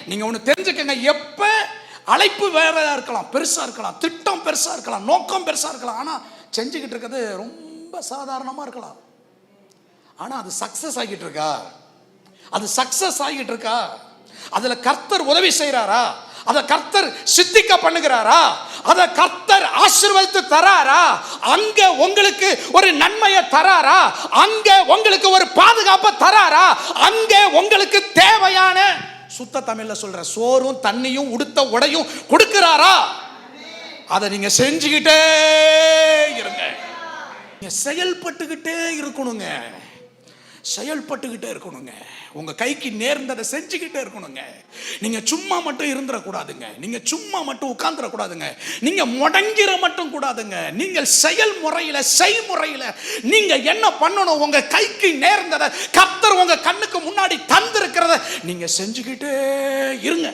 நீங்க ஒண்ணு தெரிஞ்சுக்கங்க, எப்ப அழைப்பு வேற இருக்கலாம், பெருசா இருக்கலாம், திட்டம் பெருசா இருக்கலாம், நோக்கம் பெருசா இருக்கலாம், ஆனா செஞ்சுக்கிட்டு இருக்கிறது ரொம்ப சாதாரணமா இருக்கலாம். ஆனா அது சக்சஸ் ஆகிட்டு இருக்கா? அது சக்சஸ் ஆகிட்டு இருக்கா? அதுல கர்த்தர் உதவி செய்யறாரா? அத கர்த்தர் சித்திக்க பண்ணுகிறாரா? அத கர்த்தர் ஆசீர்வதித்து தராரா? அங்க உங்களுக்கு ஒரு நன்மையை தராரா? அங்க உங்களுக்கு ஒரு பாதுகாப்பை தராரா? அங்க உங்களுக்கு தேவையான, சுத்த தமிழ்ல சொல்ற, சோறும் தண்ணியும் உடுத்த உடையும் கொடுக்கிறாரா? அதை நீங்க செஞ்சுக்கிட்டே இருங்க. நீங்க செயல்பட்டுக்கிட்டே இருக்கணுங்க. செயல்பட்டுக்கிட்டே இருக்கணுங்க. உங்க கைக்கு நேர்ந்ததை செஞ்சுக்கிட்டே இருக்கணுங்க. நீங்க சும்மா மட்டும் இருந்துடக்கூடாதுங்க. நீங்க சும்மா மட்டும் உட்கார்ந்துடக்கூடாதுங்க. நீங்க முடங்கிற மட்டும் கூடாதுங்க. நீங்கள் செயல்முறையில, செய்முறையில நீங்க என்ன பண்ணணும்? உங்க கைக்கு நேர்ந்ததை கர்த்தர் உங்க கண்ணுக்கு முன்னாடி தந்திருக்கிறத நீங்க செஞ்சுக்கிட்டே இருங்க.